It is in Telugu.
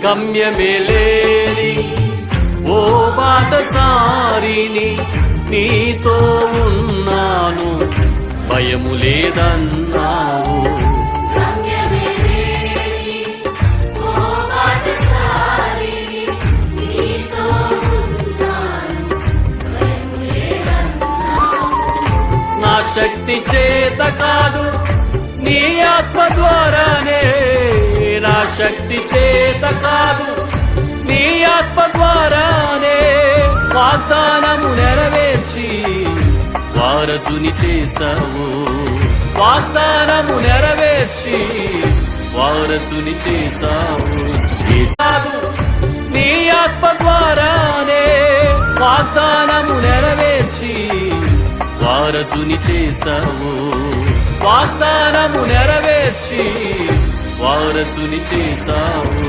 గమ్యమేలేని ఓ బాటసారిని, నీతో ఉన్నాను భయము లేదన్నావు. నా శక్తి చేత కాదు నీ ఆత్మ ద్వారానే, నా శక్తి చేత కాదు నీ ఆత్మ ద్వారానే వాగ్దానము నెరవేర్చి వారసుని చేశావు. వాగ్దానము నెరవేర్చి వారసుని చేశావు. నీ ఆత్మ ద్వారానే వాగ్దానము నెరవేర్చి వారసుని చేశావు. వాగ్దానము నెరవేర్చి వారసుని చేశావు.